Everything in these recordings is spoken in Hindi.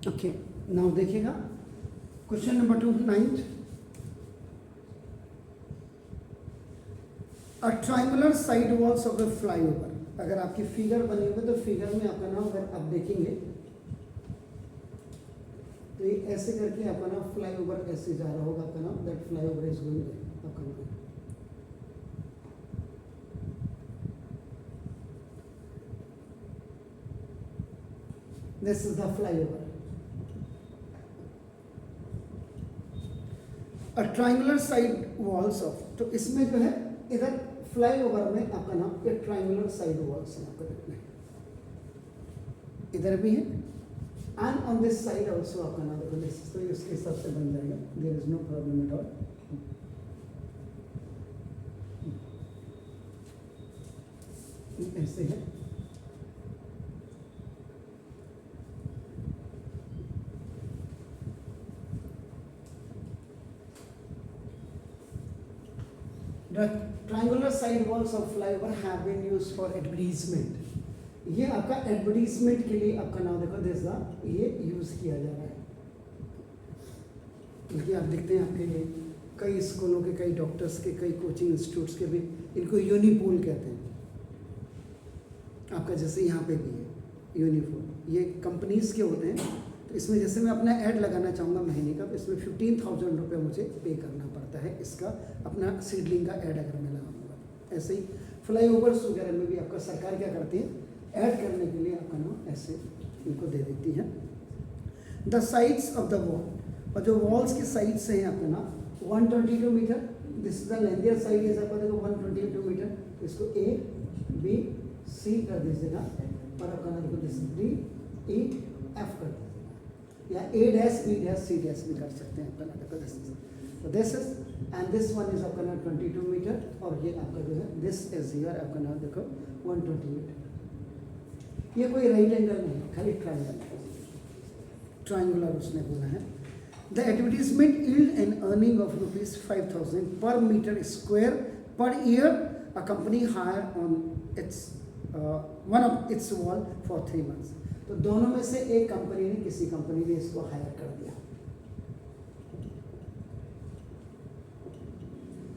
ओके, नाउ देखिएगा question number 2 9th। A triangular side walls of A flyover. अगर आपकी फिगर बनी हुई तो फिगर में आपका नाम अगर आप देखेंगे तो ये ऐसे करके आपका नाम फ्लाईओवर ऐसे जा रहा होगा, आपका नाम दैट फ्लाईओवर इज गोइंग आपका नाम। This is the flyover. A triangular side walls of, तो इसमें जो है इधर फ्लाईओवर में आपका नाम ये ट्रायंगुलर साइड वॉल्स है आपका देखना है, इधर भी है and on this side also आपका नाम देखो दिस, तो इसके हिसाब से बन जाएगा, there is no problem at all. ऐसे है The triangular side walls of flyover have been used for advertisement. ये आपका एडवर्टीजमेंट के लिए आपका नाम देखो दिस द ये यूज किया जा रहा है, क्योंकि आप देखते हैं आपके लिए कई स्कूलों के, कई डॉक्टर्स के, कई कोचिंग इंस्टीट्यूट्स के भी इनको यूनिपूल कहते हैं। आपका जैसे यहाँ पे भी है यूनिपूल, ये कंपनीज के होते हैं। तो इसमें जैसे मैं अपना ऐड लगाना चाहूँगा महीने का, तो इसमें 15,000 रुपये मुझे पे करना पड़ता है इसका, अपना सीडलिंग का ऐड अगर मैं लगाऊंगा। ऐसे ही फ्लाईओवर्स वगैरह में भी आपका सरकार क्या करती है, ऐड करने के लिए आपका नाम ऐसे इनको दे देती है। The sides of the wall, और जो वॉल्स की साइड्स हैं आपका नाम 122 metre, this is the lengthier side is आपका देखो 122 मीटर, इसको ए बी सी कर दीजिएगा और आपका नाम देखो दिस डी ई एफ कर दीजिएगा, या A dash B dash C dash भी कर सकते हैं आपका नाम देखो दिस इज, तो this is and this one is आपका नाम 22 मीटर, और ये आपका जो है दिस इज हियर आपका नाम देखो 120 मीटर। ये कोई राइट एंगल नहीं, खाली ट्रायंगल, ट्रायंगुलर उसने बोला है। The advertisement yield an earning of ₹5,000 per metre square per year. A company hire on its one of its wall for 3 months। तो दोनों में से एक कंपनी ने, किसी कंपनी ने इसको हायर कर दिया,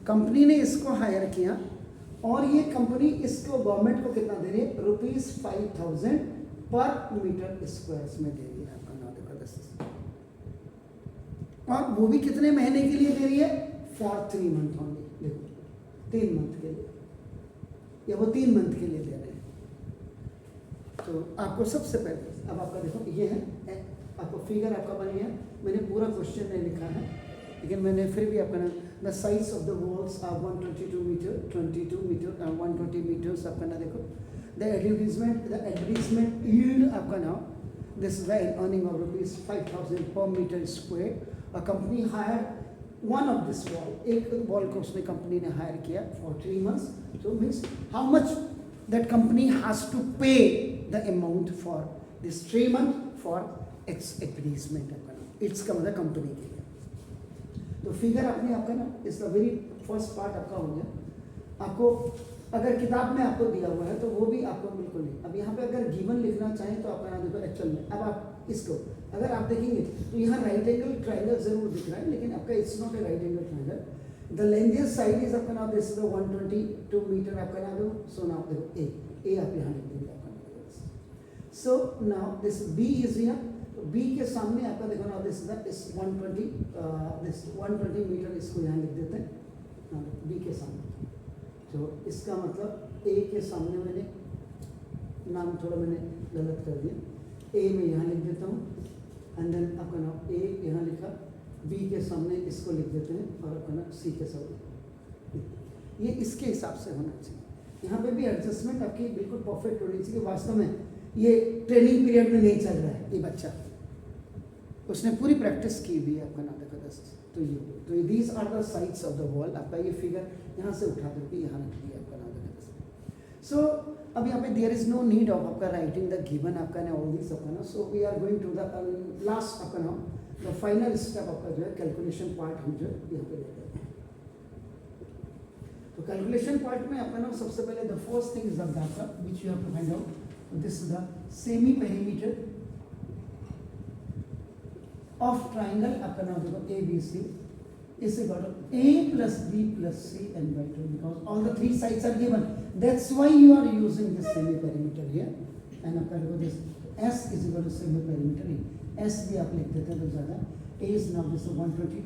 कंपनी ने इसको हायर किया, और ये कंपनी इसको गवर्नमेंट को कितना दे रही है, ₹5,000 पर मीटर स्क्वायर में दे रही है आपका नाम देखो दिस, और वो भी कितने महीने के लिए दे रही है, फॉर 3 month ओनली, देखो 3 month के लिए, या वो 3 month के लिए दे रहे हैं। तो आपको सबसे पहले अब आपका देखो ये है, आपको फिगर आपका बन गया, मैंने पूरा क्वेश्चन नहीं लिखा है लेकिन मैंने फिर भी आपका the size of the walls are 122 metre 22 metre 120 metres आपका ना देखो। द एडवर्टीजमेंट यील्ड आपका नाम this is the earning of ₹5,000 per metre square. A company hire one of this wall, एक वॉल को उसने कंपनी ने हायर किया for 3 months, so means how much that company has to pay the amount for this 3 month for its advertisement आपका नाम, इट्स का मतलब कंपनी के लिए। तो फिगर अपने आपका ना इस द वेरी फर्स्ट पार्ट आपका हो गया। आपको अगर किताब में आपको दिया हुआ है तो वो भी आपको बिल्कुल नहीं, अब यहाँ पे अगर गिवन लिखना चाहें तो आपका नाम देखो एक्चुअल में, अब आप इसको अगर आप देखेंगे तो यहाँ राइट एंगल ट्रायंगल जरूर दिख रहा है, लेकिन आपका it's not a right angle triangle. The lengthier side is आपका नाम दिस इज 122 मीटर आपका नाम देखो, सो नाउ देखो ए आप यहाँ लिख देंगे आपका नाम। So now this B is here, तो बी के सामने आपका देखो नाउ दिस इज 120 मीटर, इसको यहाँ लिख देते हैं बी के सामने। तो इसका मतलब ए के सामने मैंने नाम थोड़ा मैंने गलत कर दिया, ए में यहाँ लिख देता हूँ एंड देन आपका नाम ए यहाँ लिखा, बी के सामने इसको लिख देते हैं और आपका नाम सी के सामने, ये इसके हिसाब से होना चाहिए। यहाँ पे भी एडजस्टमेंट आपकी बिल्कुल परफेक्ट होनी चाहिए। वास्तव में ये ट्रेनिंग पीरियड में नहीं चल रहा है, ये बच्चा उसने पूरी प्रैक्टिस की भी है आपका नाम देखो दस। तो these are the sides of the wall. आपका ये फिगर यहाँ से उठा करके यहाँ रख दिया आपका नाम देखो। सो अब यहाँ पे there is no need of आपका राइटिंग द गिवन आपका ना ऑल दिस आपका ना। So we are going to the last आपका नाम द फाइनल स्टेप आपका जो है कैलकुलेशन पार्ट हम जो यहाँ पे लेते हैं। तो कैलकुलेशन पार्ट में आपका नाम सबसे पहले the first thing is the data which you have to find out. This is the semi perimeter of triangle आपका नाम देखो A B C is equal to a plus b plus c n by 2 because all the three sides are given. That's why you are using this semi perimeter here. And आपका देखो this s is equal to semi perimeter he s भी आप लिख देते हैं तो ज़्यादा. A is now this is 120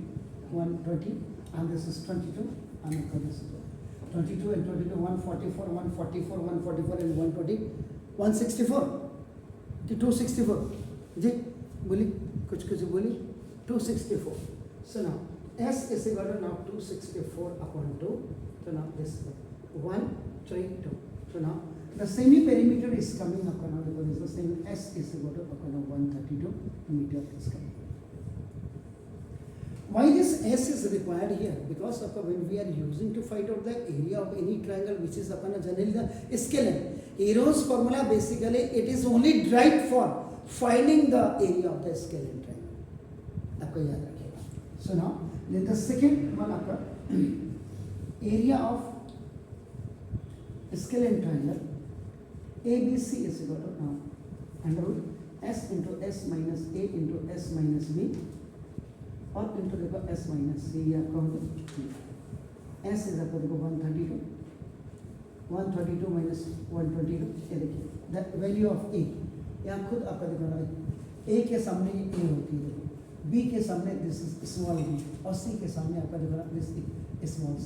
and this is 22 and आपका this is 22 and 22 144 and 120 164 कि 264 जी बोली कुछ बोली 264. So now S is equal to now 264 upon 2. So now this 132. So now the semi perimeter is coming up now because it's the same. S is equal to 132 meter is coming. Why this S is required here? Because when we are using to find out the area of any triangle which is generally the scalene. Hero's formula basically it is only derived for finding the area of the scalene triangle. आपको याद रखिएगा. So now the second one आपका area of scalene triangle ABC is equal to now under root S into S minus A into S minus B और into देखो S minus C या आपका S is आपका देखो 132 minus 122 ये देखिए the value of A यहाँ खुद आपका देखो A के सामने A होती है B के सामने दिस इज स्मॉल b और C के सामने आपका देखो दिस स्मॉल c.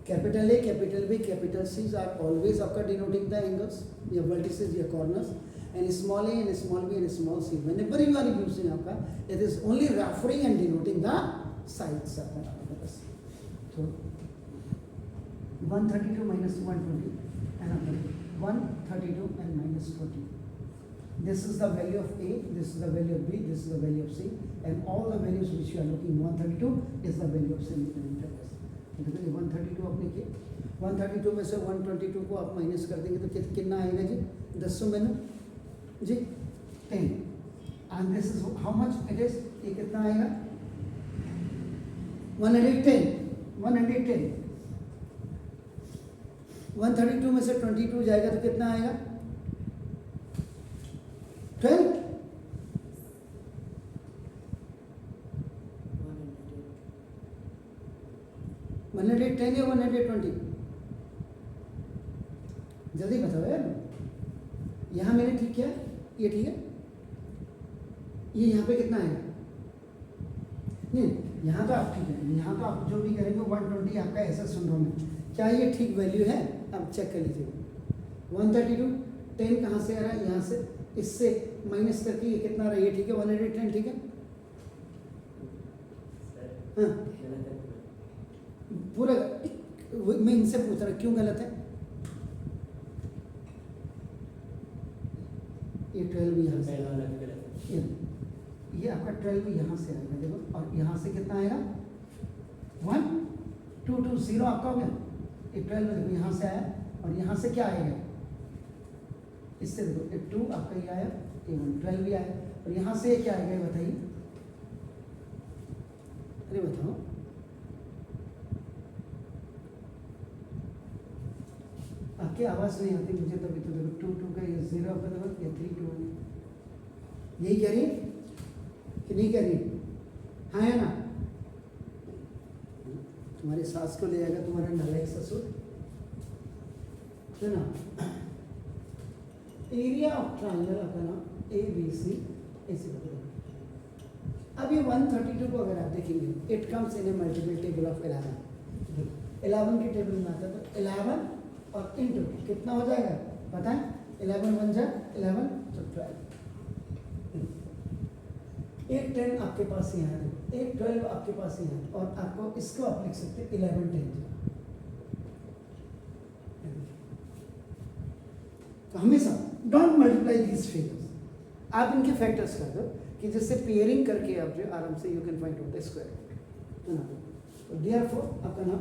Capital A, capital B, capital C are always आपका डिनोटिंग द एंगल्स या वर्टिसेस या corners and small a and small b and small c whenever you are using आपका it is only referring and denoting the sides आपका बस. So 132 minus 120 and आपका 132 and minus 20. This is the value of A, this is the value of B, this is the value of C, and all the values which you are looking 132 is the value of semi perimeter. तो देखो 132 आपने किया 132 में से 122 को आप माइनस कर देंगे तो कितना आएगा जी 10 में जी 10 and this is how much it is ये कितना आएगा 110 132 में से 22 जाएगा तो कितना आएगा 12 110 या 120 जल्दी बताओ यार. यहाँ मैंने ठीक किया ये ठीक है ये यहाँ पे कितना आएगा नहीं यहाँ तो आप ठीक है यहाँ तो आप जो भी करेंगे 120 आपका ऐसा सिंड्रोम है. क्या ये ठीक वैल्यू है आप चेक कर लीजिए 132 10 कहाँ से आ रहा है यहाँ से इससे माइनस करके ये कितना रहा है ये ठीक है 110 ठीक है हाँ पूरा मैं इनसे पूछ रहा क्यों गलत है ये 12 यहाँ से ये आपका 12 यहाँ से आएगा देखो और यहाँ से कितना आएगा 1220 आपका हो गया ये 12 देखो यहाँ से आया और यहाँ से क्या आएगा इससे देखो ये 2 आपका ये आया ये 12 भी आया और यहाँ से क्या आएगा बताइए अरे बताओ आपकी आवाज़ नहीं आती मुझे तभी तो देखो 2 का ये 0 आपका देखो ये 3 2 यही कह रही कि नहीं कह रही हाँ है ना तुम्हारी सास को ले जाएगा तुम्हारा नालायक ससुर है ना. एरिया ऑफ ट्राइंगल आपका नाम ABC ऐसे बताओ. अब ये 132 को अगर आप देखेंगे it comes in A multiple table of 11 की टेबल में आता है तो 11 और इंटू कितना हो जाएगा पता है 11 1 जा 11 तो 12 एक 10 आपके पास ही है एक 12 आपके पास ही है और आपको इसको आप लिख सकते हैं 11 10 तो हमेशा डोंट मल्टीप्लाई दीज फिगर्स आप इनके फैक्टर्स कर दो कि जिससे पेयरिंग करके आप जो आराम से you can find out the square root तो देयरफॉर आपका नाम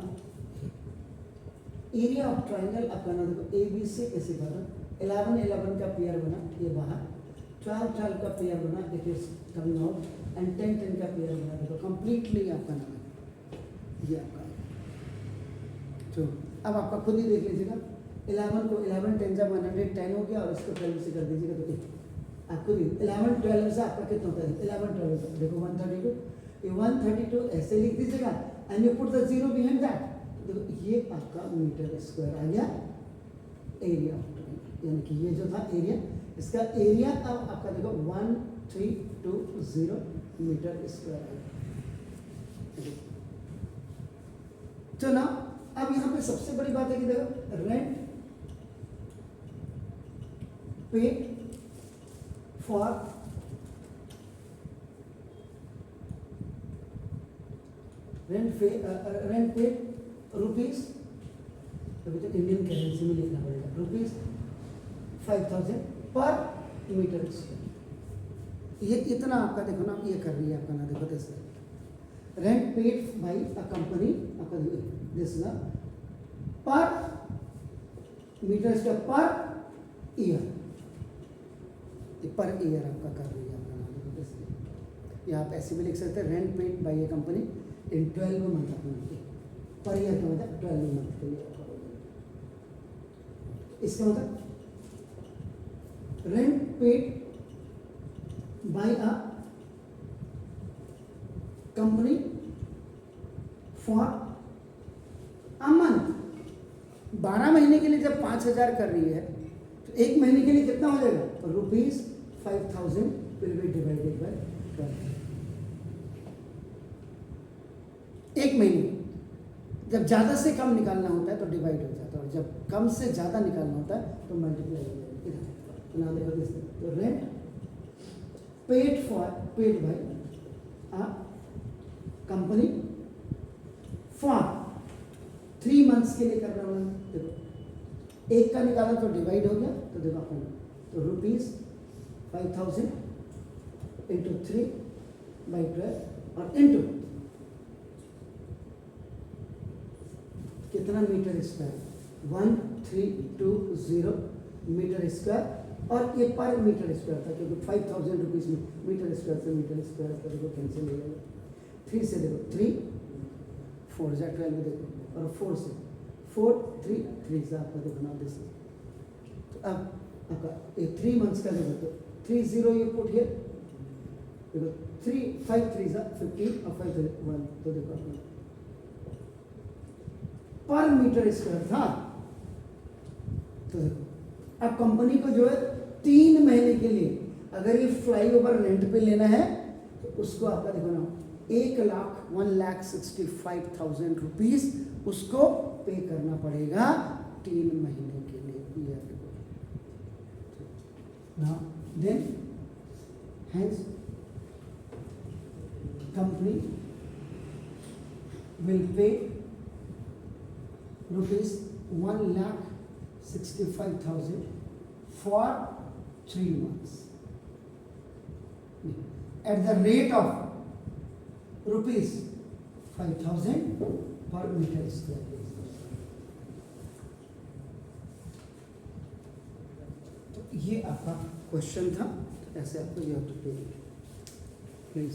एरिया ऑफ ट्राइंगल आपका नाम देखो ABC ऐसे बना 11 11 का पेयर बना ये बाहर 12 12 का पेयर बना it is coming out and 10 10 का पेयर बना देखो कंप्लीटली आपका नाम है ये आपका. तो अब आपका खुद ही देख लीजिएगा 11 को 11 10 जब 110 हो गया और इसको 12 से कर दीजिएगा तो आपको 11 12 से आपका कितना होता है, 11 12 देखो 132, ये 132 ऐसे लिख दीजिएगा and you put the zero behind that. देखो ये आपका मीटर स्क्वायर आ गया एरिया ऑफ ट्रायंगल, यानी कि ये जो था एरिया, इसका एरिया अब आपका देखो 1320 मीटर स्क्वायर आ गया। तो ना अब यहाँ पे सबसे बड़ी बात है कि देखो rent paid for rent paid rupees, अभी तो इंडियन करेंसी में लिखना पड़ेगा, रुपीज 5000 पर मीटर स्क्वायर। ये इतना आपका देखो ना, ये कर रही है आपका ना, देखो कैसे rent paid by a company, आपका दिस ना per metre square per year, per year आपका कर रही है आपका नाम, देखो कैसे। या आप ऐसे भी लिख सकते हैं rent paid by a company in 12 month अपना, पर ईयर का मतलब 12 मंथ के लिए। इसका मतलब rent paid by a company for a month, 12 महीने के लिए जब 5000 कर रही है तो एक महीने के लिए कितना हो जाएगा, rupees 5000 will be divided by 12। एक महीने जब ज़्यादा से कम निकालना होता है तो डिवाइड हो जाता है, और जब कम से ज़्यादा निकालना होता है तो मल्टीप्लाई हो जाएगा। इधर ना देखो दिस, तो rent paid by a company for 3 months के लिए कर रहा हूँ। देखो एक का निकाला तो डिवाइड हो गया, तो देखो अपन तो रुपीज 5000 इंटू 3/12 और इंटू कितना मीटर स्क्वायर, 1320 मीटर स्क्वायर, और ये पर मीटर स्क्वायर था क्योंकि 5000 रुपीज में मीटर स्क्वायर से मीटर स्क्वायर का देखो कैंसिल हो जाएगा। 3 से देखो 3 4 जा 12 में देखो, और 4 से 4 3 3 से आपका देखो ना दिस। तो अब आपका ये 3 मंथ्स का देखो तो 30 ये पुट हियर, देखो 3 5 3 जा 15 और 5 1, तो देखो आपका पर मीटर स्क्वायर था। तो देखो अब कंपनी को जो है 3 महीने के लिए अगर ये फ्लाईओवर रेंट पे लेना है तो उसको आपका देखो ना 1,65,000 रुपीज उसको पे करना पड़ेगा 3 महीने के लिए। Now then hence company will pay rupees 1,65,000 for 3 months at the rate of rupees 5,000 per meter square। तो ये आपका क्वेश्चन था, ऐसे आपको यू हैव टू पे प्लीज।